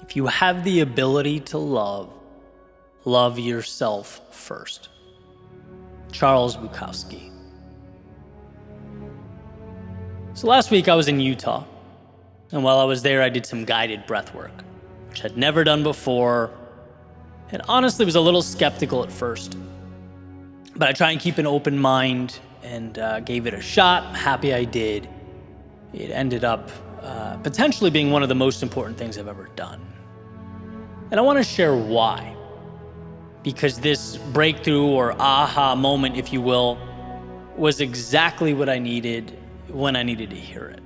If you have the ability to love yourself first. Charles Bukowski. So last week I was in Utah, and while I was there I did some guided breath work, which I'd never done before, and honestly was a little skeptical at first. But I try and keep an open mind and gave it a shot. I'm happy I did. It ended up potentially being one of the most important things I've ever done. And I want to share why. Because this breakthrough or aha moment, if you will, was exactly what I needed when I needed to hear it.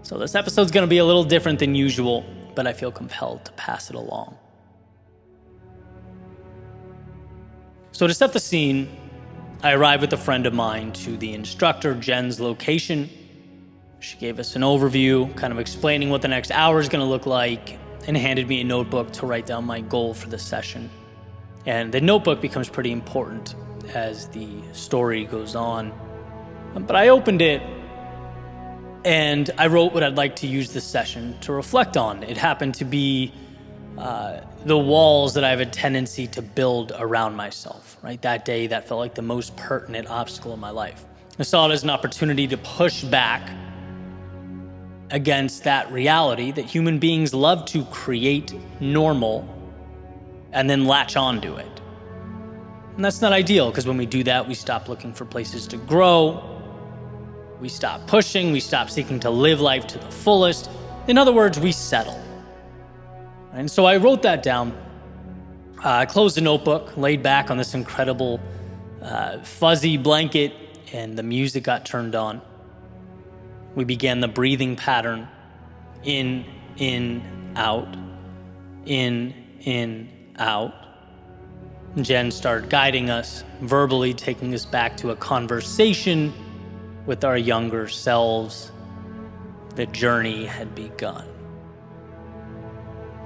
So this episode's going to be a little different than usual, but I feel compelled to pass it along. So to set the scene, I arrived with a friend of mine to the instructor Jen's location. She gave us an overview, kind of explaining what the next hour is going to look like, and handed me a notebook to write down my goal for the session. And the notebook becomes pretty important as the story goes on. But I opened it, and I wrote what I'd like to use this session to reflect on. It happened to be the walls that I have a tendency to build around myself, right? That day, that felt like the most pertinent obstacle in my life. I saw it as an opportunity to push back against that reality that human beings love to create normal and then latch onto it. And that's not ideal, because when we do that, we stop looking for places to grow, we stop pushing, we stop seeking to live life to the fullest. In other words, we settle. And so I wrote that down. I closed the notebook, laid back on this incredible fuzzy blanket, and the music got turned on. We began the breathing pattern. In, out. In, out. Jen started guiding us, verbally taking us back to a conversation with our younger selves. The journey had begun.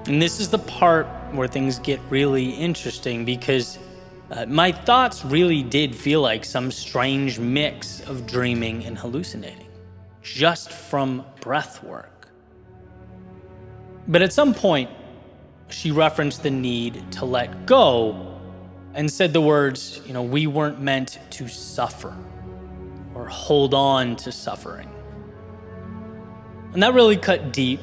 And this is the part where things get really interesting, because my thoughts really did feel like some strange mix of dreaming and hallucinating, just from breath work. But at some point, she referenced the need to let go and said the words, we weren't meant to suffer or hold on to suffering. And that really cut deep,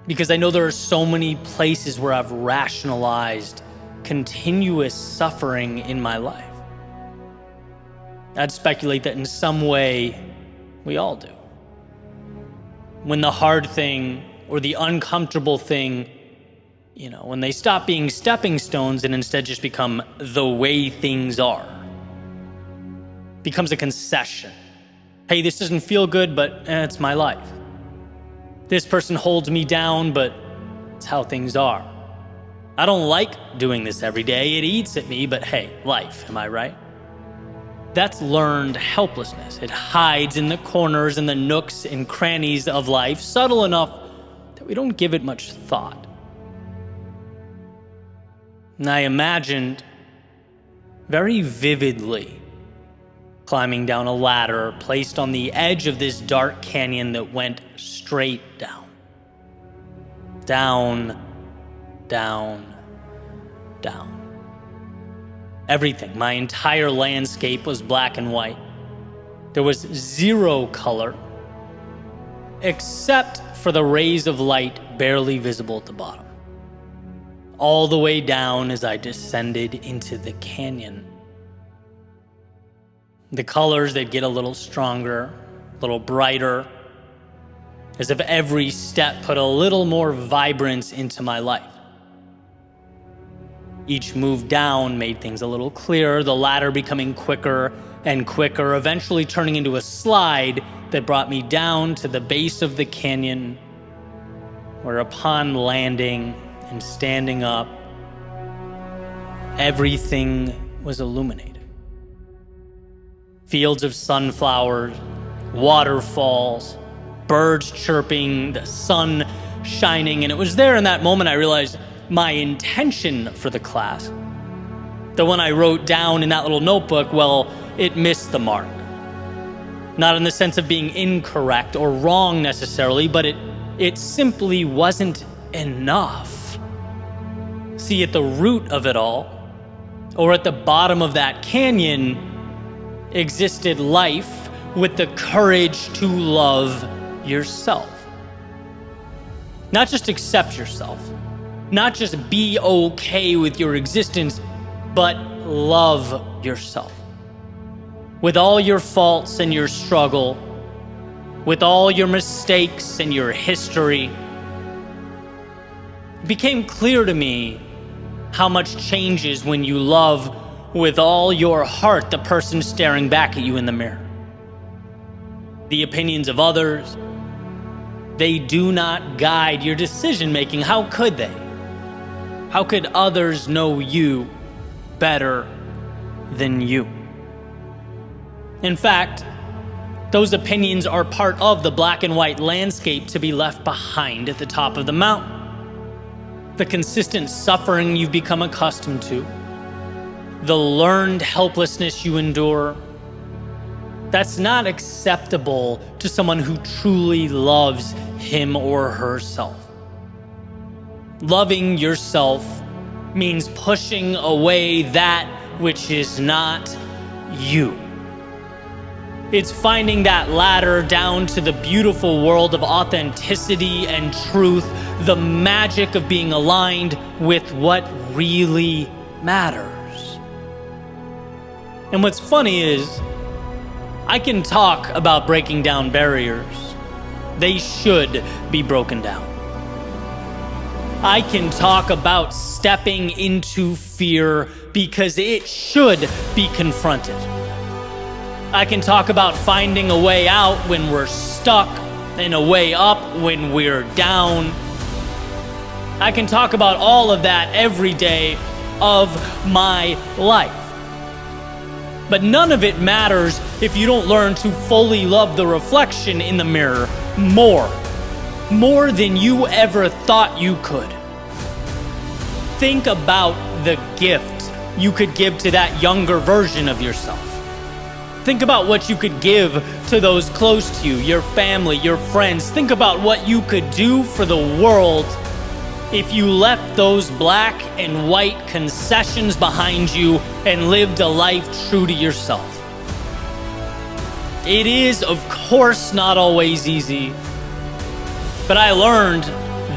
because I know there are so many places where I've rationalized continuous suffering in my life. I'd speculate that in some way, we all do. When the hard thing or the uncomfortable thing, when they stop being stepping stones and instead just become the way things are, becomes a concession. Hey, this doesn't feel good, but it's my life. This person holds me down, but it's how things are. I don't like doing this every day. It eats at me, but hey, life, am I right? That's learned helplessness. It hides in the corners and the nooks and crannies of life, subtle enough that we don't give it much thought. And I imagined very vividly climbing down a ladder placed on the edge of this dark canyon that went straight down. Down, down, down. Everything, my entire landscape was black and white. There was zero color, except for the rays of light barely visible at the bottom. All the way down as I descended into the canyon. The colors, they'd get a little stronger, a little brighter, as if every step put a little more vibrance into my life. Each move down made things a little clearer, the ladder becoming quicker and quicker, eventually turning into a slide that brought me down to the base of the canyon, where upon landing and standing up, everything was illuminated. Fields of sunflowers, waterfalls, birds chirping, the sun shining, and it was there in that moment I realized my intention for the class, the one I wrote down in that little notebook, well, it missed the mark. Not in the sense of being incorrect or wrong necessarily, but it simply wasn't enough. See, at the root of it all, or at the bottom of that canyon, existed life with the courage to love yourself. Not just accept yourself, not just be okay with your existence, but love yourself. With all your faults and your struggle, with all your mistakes and your history, it became clear to me how much changes when you love with all your heart the person staring back at you in the mirror. The opinions of others, they do not guide your decision making. How could they? How could others know you better than you? In fact, those opinions are part of the black and white landscape to be left behind at the top of the mountain. The consistent suffering you've become accustomed to, the learned helplessness you endure, that's not acceptable to someone who truly loves him or herself. Loving yourself means pushing away that which is not you. It's finding that ladder down to the beautiful world of authenticity and truth, the magic of being aligned with what really matters. And what's funny is, I can talk about breaking down barriers. They should be broken down. I can talk about stepping into fear because it should be confronted. I can talk about finding a way out when we're stuck and a way up when we're down. I can talk about all of that every day of my life. But none of it matters if you don't learn to fully love the reflection in the mirror more than you ever thought you could. Think about the gift you could give to that younger version of yourself. Think about what you could give to those close to you, your family, your friends. Think about what you could do for the world if you left those black and white concessions behind you and lived a life true to yourself. It is, of course, not always easy, but I learned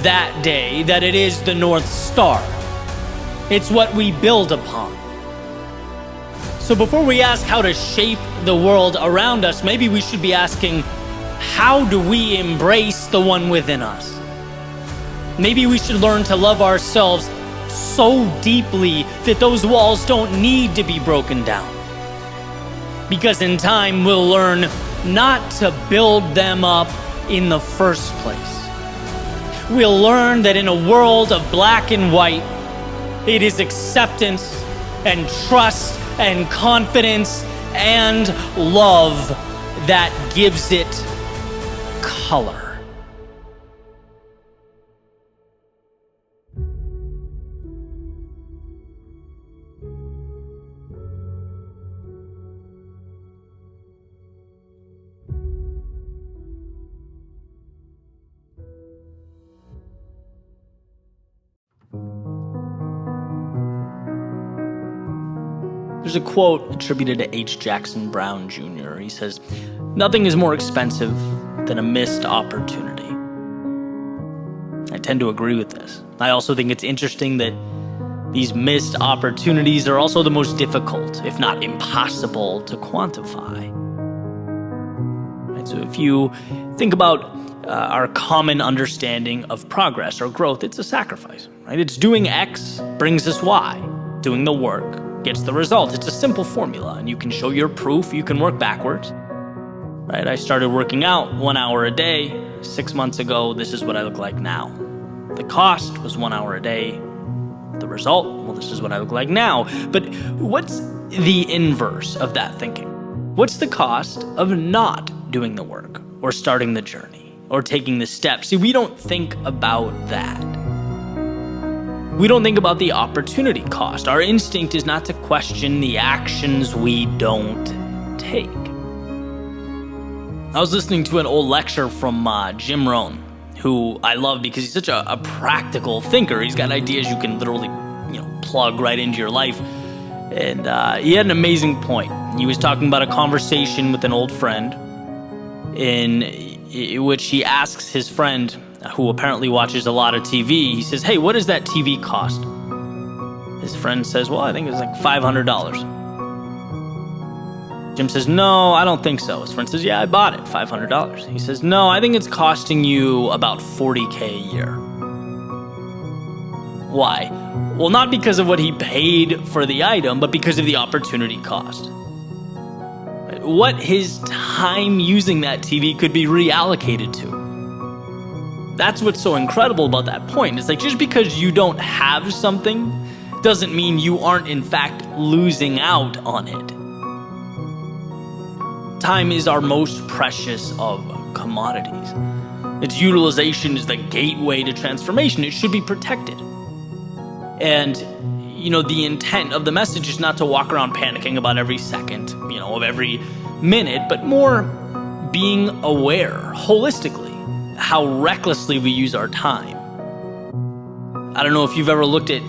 that day that it is the North Star. It's what we build upon. So before we ask how to shape the world around us, maybe we should be asking, how do we embrace the one within us? Maybe we should learn to love ourselves so deeply that those walls don't need to be broken down. Because in time, we'll learn not to build them up in the first place. We'll learn that in a world of black and white, it is acceptance and trust and confidence and love that gives it color. There's a quote attributed to H. Jackson Brown Jr. He says, "Nothing is more expensive than a missed opportunity." I tend to agree with this. I also think it's interesting that these missed opportunities are also the most difficult, if not impossible, to quantify. Right, so if you think about our common understanding of progress or growth, it's a sacrifice. Right? It's doing X brings us Y. Doing the work gets the result. It's a simple formula, and you can show your proof. You can work backwards. Right? I started working out 1 hour a day 6 months ago. This is what I look like now. The cost was 1 hour a day. The result, well, this is what I look like now. But what's the inverse of that thinking? What's the cost of not doing the work or starting the journey or taking the steps? See, we don't think about that. We don't think about the opportunity cost. Our instinct is not to question the actions we don't take. I was listening to an old lecture from Jim Rohn, who I love because he's such a practical thinker. He's got ideas you can literally, plug right into your life. And he had an amazing point. He was talking about a conversation with an old friend in which he asks his friend, who apparently watches a lot of TV, he says, "Hey, what does that TV cost?" His friend says, "Well, I think it's like $500. Jim says, "No, I don't think so." His friend says, "Yeah, I bought it, $500. He says, "No, I think it's costing you about $40K a year." Why? Well, not because of what he paid for the item, but because of the opportunity cost. What his time using that TV could be reallocated to. That's what's so incredible about that point. It's like, just because you don't have something doesn't mean you aren't in fact losing out on it. Time is our most precious of commodities. Its utilization is the gateway to transformation. It should be protected. And, the intent of the message is not to walk around panicking about every second, of every minute, but more being aware holistically how recklessly we use our time. I don't know if you've ever looked at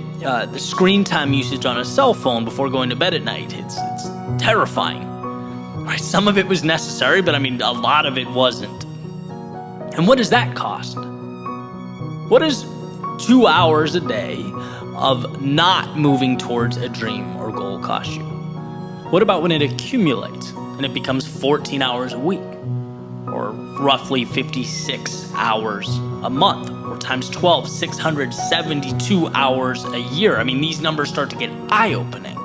the screen time usage on a cell phone before going to bed at night. It's terrifying. Right? Some of it was necessary, but a lot of it wasn't. And what does that cost? What does 2 hours a day of not moving towards a dream or goal cost you? What about when it accumulates and it becomes 14 hours a week, or roughly 56 hours a month, or times 12, 672 hours a year? These numbers start to get eye-opening.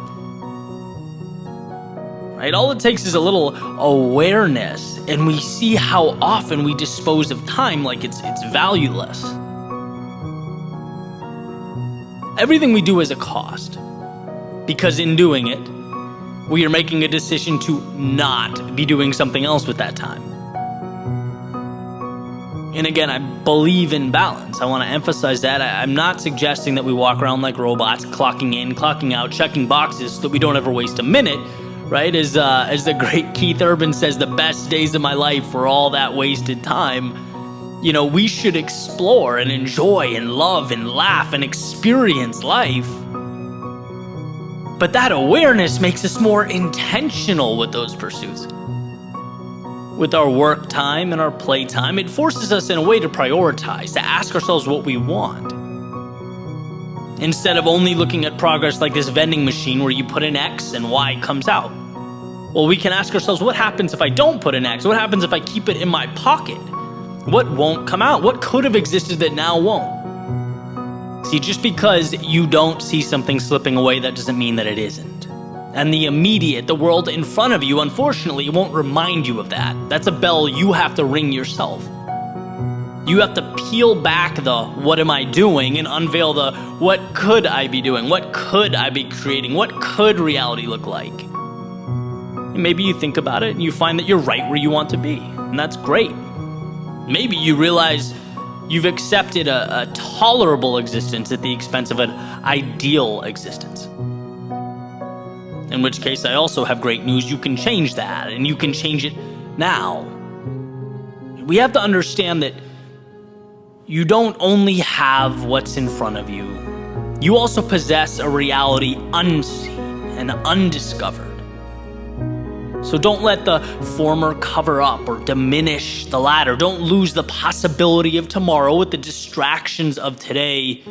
Right? All it takes is a little awareness, and we see how often we dispose of time like it's valueless. Everything we do has a cost, because in doing it, we are making a decision to not be doing something else with that time. And again, I believe in balance. I want to emphasize that. I'm not suggesting that we walk around like robots, clocking in, clocking out, checking boxes so that we don't ever waste a minute, right? As the great Keith Urban says, the best days of my life were all that wasted time. We should explore and enjoy and love and laugh and experience life. But that awareness makes us more intentional with those pursuits. With our work time and our play time, it forces us in a way to prioritize, to ask ourselves what we want. Instead of only looking at progress like this vending machine where you put in X and Y comes out. Well, we can ask ourselves, what happens if I don't put in X? What happens if I keep it in my pocket? What won't come out? What could have existed that now won't? See, just because you don't see something slipping away, that doesn't mean that it isn't. And the immediate, the world in front of you, unfortunately, won't remind you of that. That's a bell you have to ring yourself. You have to peel back the what am I doing and unveil the what could I be doing? What could I be creating? What could reality look like? And maybe you think about it and you find that you're right where you want to be. And that's great. Maybe you realize you've accepted a tolerable existence at the expense of an ideal existence. In which case, I also have great news. You can change that, and you can change it now. We have to understand that you don't only have what's in front of you, you also possess a reality unseen and undiscovered. So don't let the former cover up or diminish the latter. Don't lose the possibility of tomorrow with the distractions of today.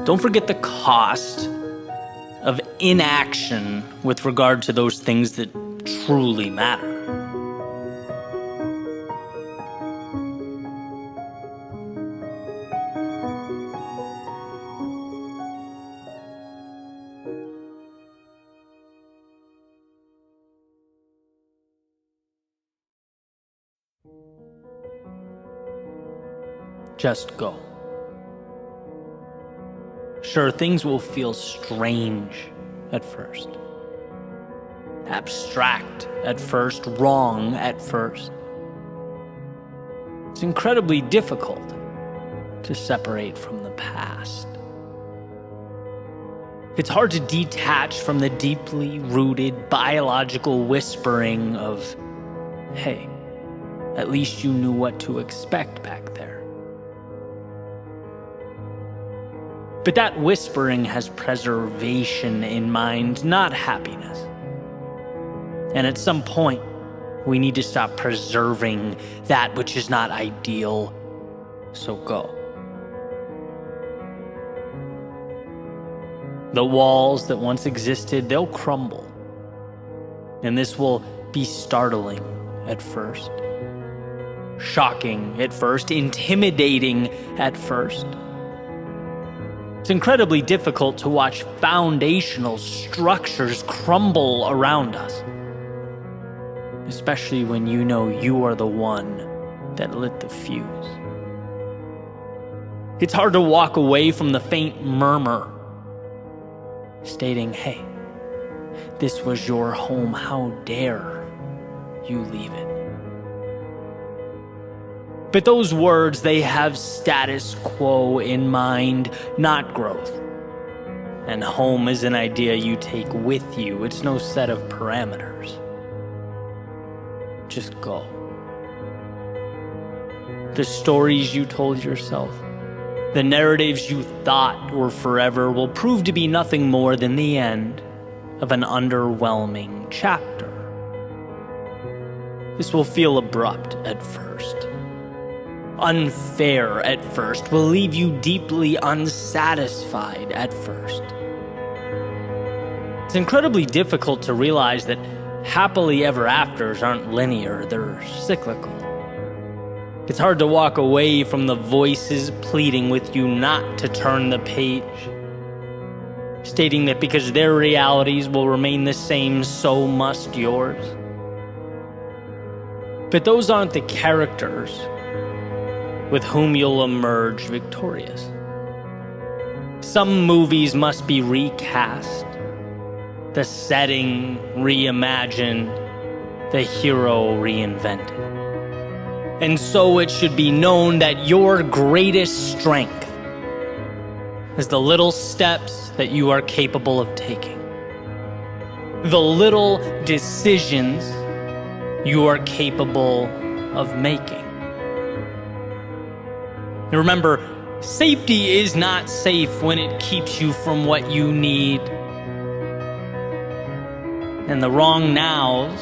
Don't forget the cost of inaction with regard to those things that truly matter. Just go. Sure, things will feel strange at first, abstract at first, wrong at first. It's incredibly difficult to separate from the past. It's hard to detach from the deeply rooted biological whispering of, hey, At least you knew what to expect back there. But that whispering has preservation in mind, not happiness. And at some point, we need to stop preserving that which is not ideal, so go. The walls that once existed, they'll crumble. And this will be startling at first, shocking at first, intimidating at first. It's incredibly difficult to watch foundational structures crumble around us, especially when you know you are the one that lit the fuse. It's hard to walk away from the faint murmur stating, hey, this was your home, how dare you leave it? But those words, they have status quo in mind, not growth. And home is an idea you take with you. It's no set of parameters. Just go. The stories you told yourself, the narratives you thought were forever will prove to be nothing more than the end of an underwhelming chapter. This will feel abrupt at first, unfair at first, will leave you deeply unsatisfied at first. It's incredibly difficult to realize that happily ever afters aren't linear, they're cyclical. It's hard to walk away from the voices pleading with you not to turn the page, stating that because their realities will remain the same, so must yours. But those aren't the characters with whom you'll emerge victorious. Some movies must be recast, the setting reimagined, the hero reinvented. And so it should be known that your greatest strength is the little steps that you are capable of taking, the little decisions you are capable of making. And remember, safety is not safe when it keeps you from what you need. And the wrong nows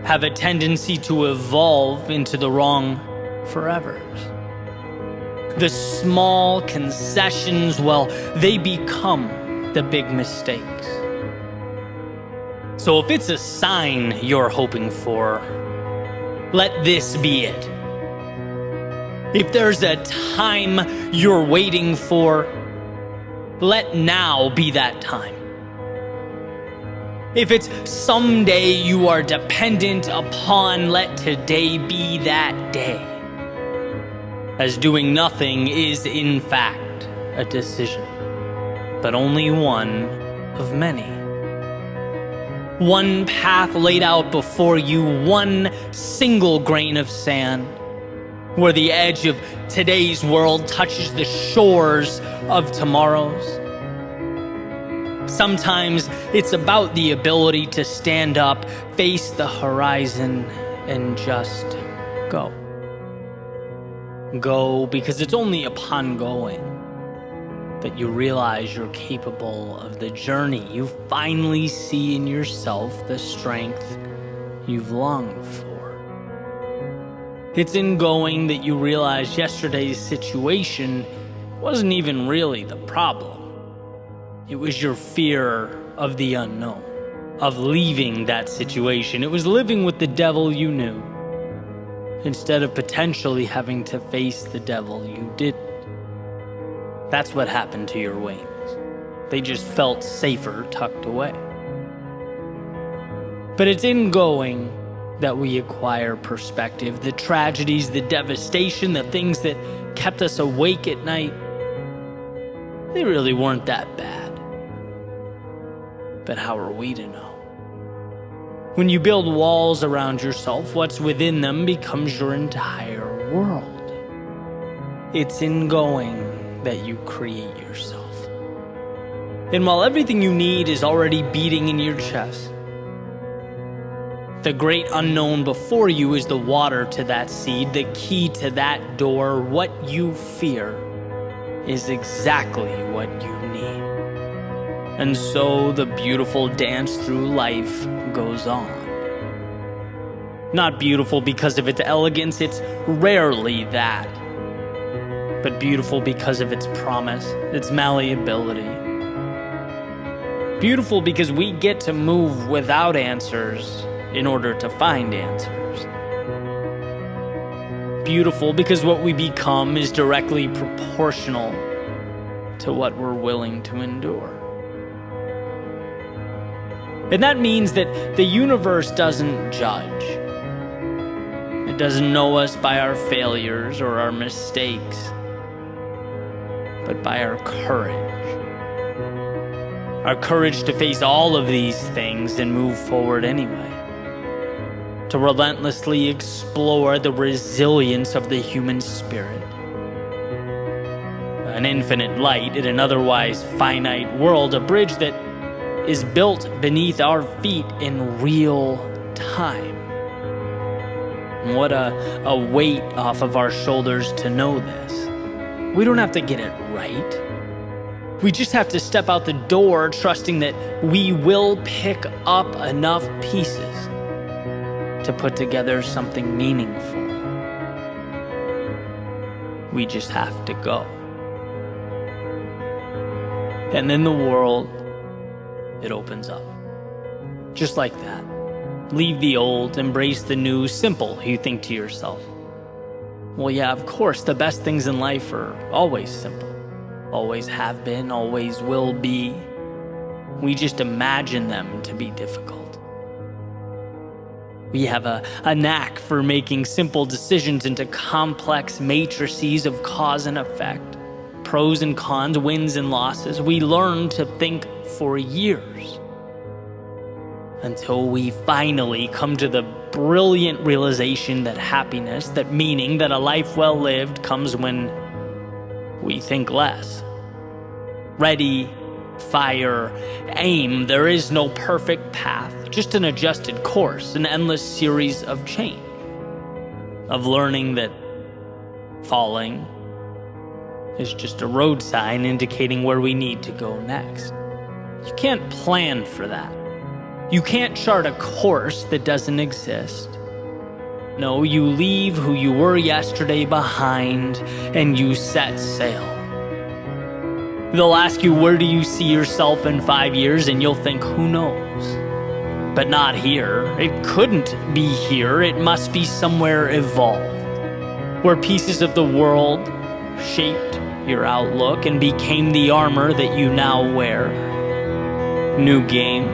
have a tendency to evolve into the wrong forevers. The small concessions, well, they become the big mistakes. So if it's a sign you're hoping for, let this be it. If there's a time you're waiting for, let now be that time. If it's someday you are dependent upon, let today be that day. As doing nothing is in fact a decision, but only one of many. One path laid out before you, one single grain of sand, where the edge of today's world touches the shores of tomorrow's. Sometimes it's about the ability to stand up, face the horizon, and just go. Go because it's only upon going that you realize you're capable of the journey. You finally see in yourself the strength you've longed for. It's in going that you realize yesterday's situation wasn't even really the problem. It was your fear of the unknown, of leaving that situation. It was living with the devil you knew, instead of potentially having to face the devil you didn't. That's what happened to your wings. They just felt safer tucked away. But it's in going that we acquire perspective. The tragedies, the devastation, the things that kept us awake at night, they really weren't that bad. But how are we to know? When you build walls around yourself, what's within them becomes your entire world. It's in going that you create yourself. And while everything you need is already beating in your chest, The great unknown before you is the water to that seed, the key to that door. What you fear is exactly what you need. And so the beautiful dance through life goes on. Not beautiful because of its elegance, it's rarely that. But beautiful because of its promise, its malleability. Beautiful because we get to move without answers in order to find answers. Beautiful because what we become is directly proportional to what we're willing to endure. And that means that the universe doesn't judge. It doesn't know us by our failures or our mistakes, but by our courage. Our courage to face all of these things and move forward anyway. To relentlessly explore the resilience of the human spirit. An infinite light in an otherwise finite world, a bridge that is built beneath our feet in real time. What a weight off of our shoulders to know this. We don't have to get it right. We just have to step out the door trusting that we will pick up enough pieces to put together something meaningful. We just have to go. And then the world, it opens up. Just like that. Leave the old, embrace the new. Simple, you think to yourself. Well, yeah, of course, the best things in life are always simple. Always have been, always will be. We just imagine them to be difficult. We have a knack for making simple decisions into complex matrices of cause and effect, pros and cons, wins and losses. We learn to think for years until we finally come to the brilliant realization that happiness, that meaning, that a life well lived comes when we think less. Ready, fire, aim. There is no perfect path, just an adjusted course, an endless series of change, of learning that falling is just a road sign indicating where we need to go next. You can't plan for that. You can't chart a course that doesn't exist. No, you leave who you were yesterday behind and you set sail. They'll ask you, where do you see yourself in 5 years? And you'll think, who knows? But not here. It couldn't be here. It must be somewhere evolved, where pieces of the world shaped your outlook and became the armor that you now wear. New game,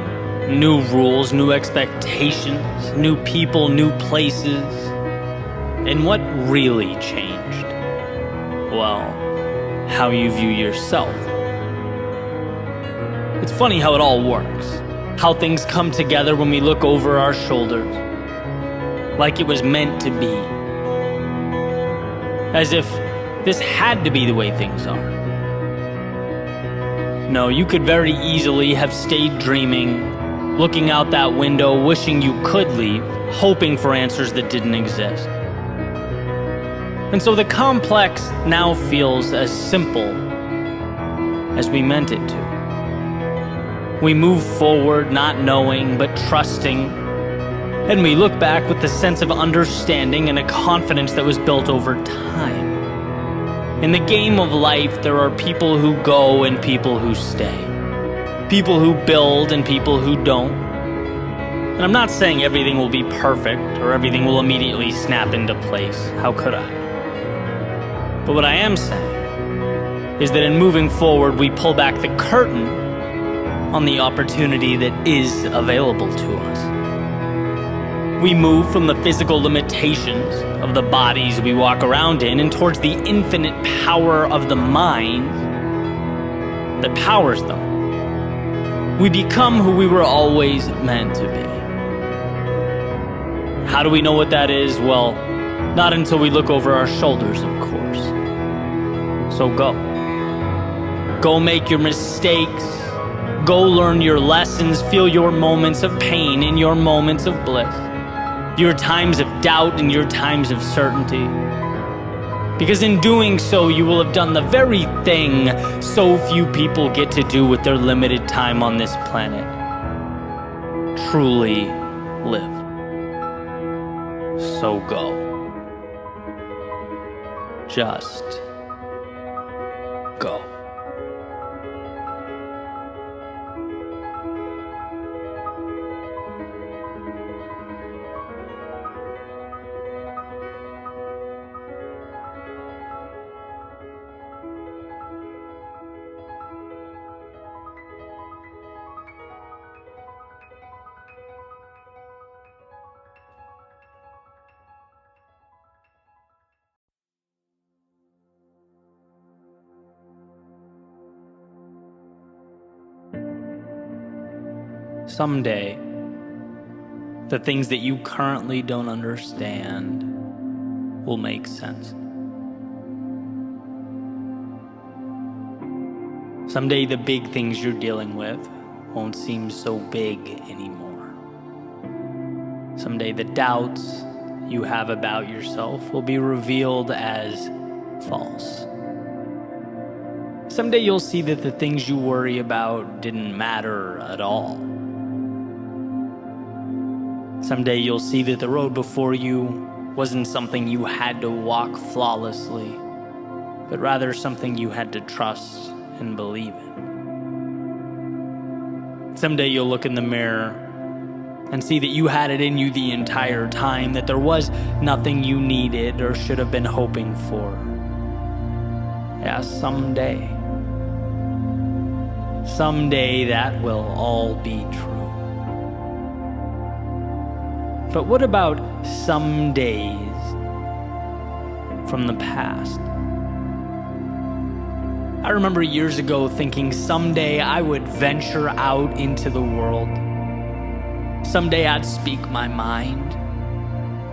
new rules, new expectations, new people, new places. And what really changed? Well, how you view yourself. It's funny how it all works. How things come together when we look over our shoulders. Like it was meant to be. As if this had to be the way things are. No, you could very easily have stayed dreaming, looking out that window, wishing you could leave, hoping for answers that didn't exist. And so the complex now feels as simple as we meant it to. We move forward not knowing but trusting, and we look back with the sense of understanding and a confidence that was built over time. In the game of life, there are people who go and people who stay. People who build and people who don't. And I'm not saying everything will be perfect or everything will immediately snap into place. How could I? But what I am saying is that in moving forward, we pull back the curtain on the opportunity that is available to us. We move from the physical limitations of the bodies we walk around in and towards the infinite power of the mind that powers them. We become who we were always meant to be. How do we know what that is? Well, not until we look over our shoulders, of course. So go. Go make your mistakes. Go learn your lessons. Feel your moments of pain and your moments of bliss. your times of doubt and your times of certainty. Because in doing so, you will have done the very thing so few people get to do with their limited time on this planet. Truly live. So go. Just go. Someday, the things that you currently don't understand will make sense. Someday, the big things you're dealing with won't seem so big anymore. Someday, the doubts you have about yourself will be revealed as false. Someday, you'll see that the things you worry about didn't matter at all. Someday you'll see that the road before you wasn't something you had to walk flawlessly, but rather something you had to trust and believe in. Someday you'll look in the mirror and see that you had it in you the entire time, that there was nothing you needed or should have been hoping for. Yeah, someday. Someday that will all be true. But what about some days from the past? I remember years ago thinking someday I would venture out into the world. Someday I'd speak my mind.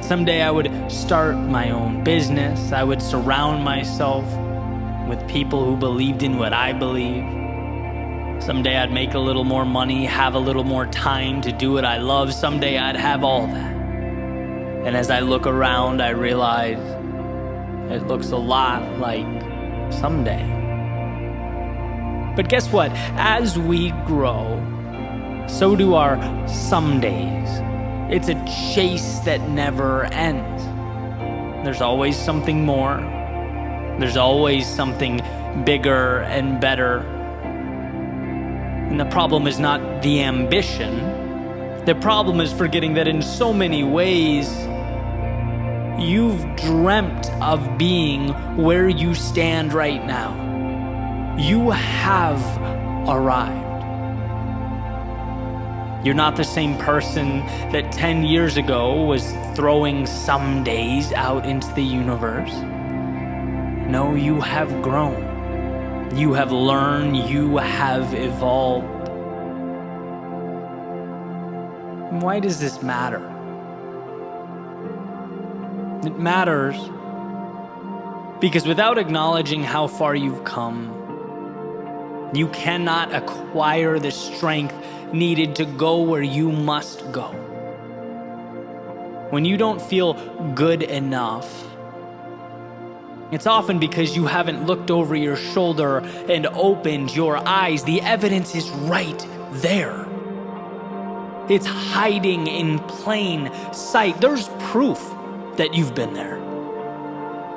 Someday I would start my own business. I would surround myself with people who believed in what I believe. Someday I'd make a little more money, have a little more time to do what I love. Someday I'd have all that. And as I look around, I realize it looks a lot like someday. But guess what? As we grow, so do our some days. It's a chase that never ends. There's always something more. There's always something bigger and better. And the problem is not the ambition. The problem is forgetting that in so many ways, you've dreamt of being where you stand right now. You have arrived. You're not the same person that 10 years ago was throwing some days out into the universe. No, you have grown. You have learned, you have evolved. Why does this matter? It matters because without acknowledging how far you've come, you cannot acquire the strength needed to go where you must go. When you don't feel good enough, it's often because you haven't looked over your shoulder and opened your eyes. The evidence is right there. It's hiding in plain sight. There's proof that you've been there,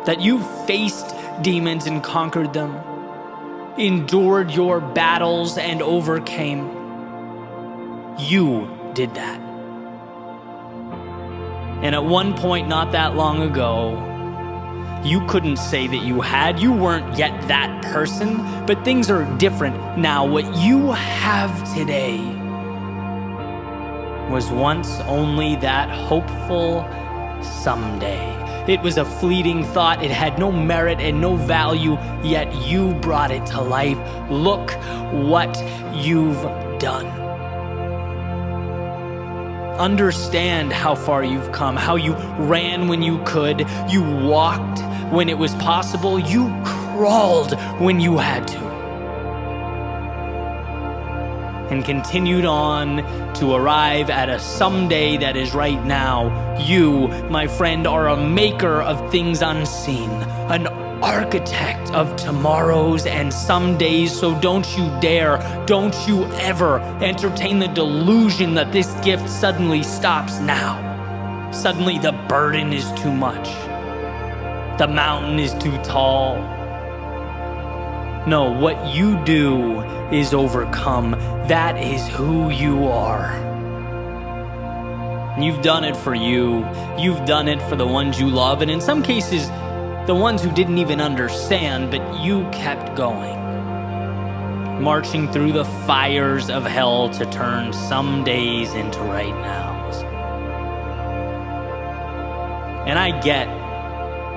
that you've faced demons and conquered them, endured your battles and overcame. You did that. And at one point not that long ago, you couldn't say that you had. You weren't yet that person, but things are different now. What you have today was once only that hopeful someday. It was a fleeting thought. It had no merit and no value, yet you brought it to life. Look what you've done. Understand how far you've come, how you ran when you could, you walked when it was possible, you crawled when you had to. and continued on to arrive at a someday that is right now. You, my friend, are a maker of things unseen, an architect of tomorrows and somedays. So don't you dare, don't you ever entertain the delusion that this gift suddenly stops now. Suddenly the burden is too much. The mountain is too tall. No, what you do is overcome. That is who you are. You've done it for you. You've done it for the ones you love, and in some cases, the ones who didn't even understand, but you kept going. Marching through the fires of hell to turn some days into right nows. And I get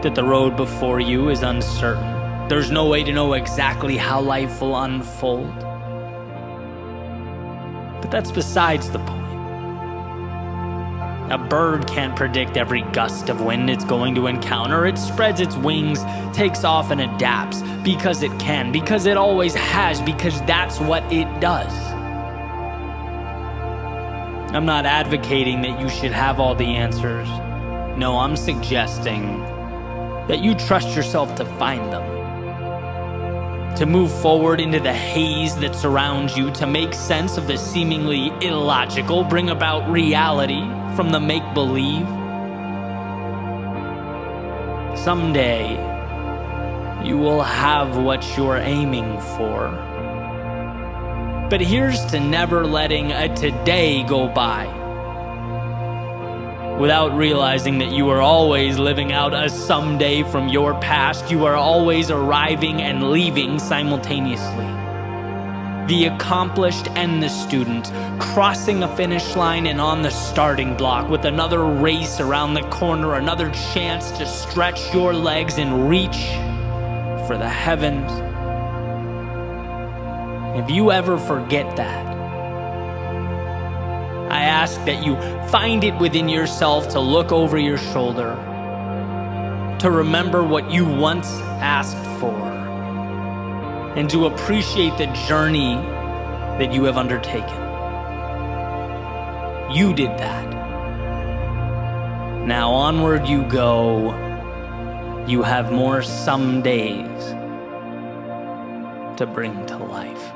that the road before you is uncertain. There's no way to know exactly how life will unfold. But that's besides the point. A bird can't predict every gust of wind it's going to encounter. It spreads its wings, takes off, and adapts because it can, because it always has, because that's what it does. I'm not advocating that you should have all the answers. No, I'm suggesting that you trust yourself to find them. To move forward into the haze that surrounds you, to make sense of the seemingly illogical, bring about reality from the make-believe. Someday, you will have what you're aiming for. But here's to never letting a today go by without realizing that you are always living out a someday from your past. You are always arriving and leaving simultaneously. The accomplished and the student, crossing a finish line and on the starting block with another race around the corner, another chance to stretch your legs and reach for the heavens. If you ever forget that, I ask that you find it within yourself to look over your shoulder, to remember what you once asked for, and to appreciate the journey that you have undertaken. You did that. Now onward you go. You have more some days to bring to life.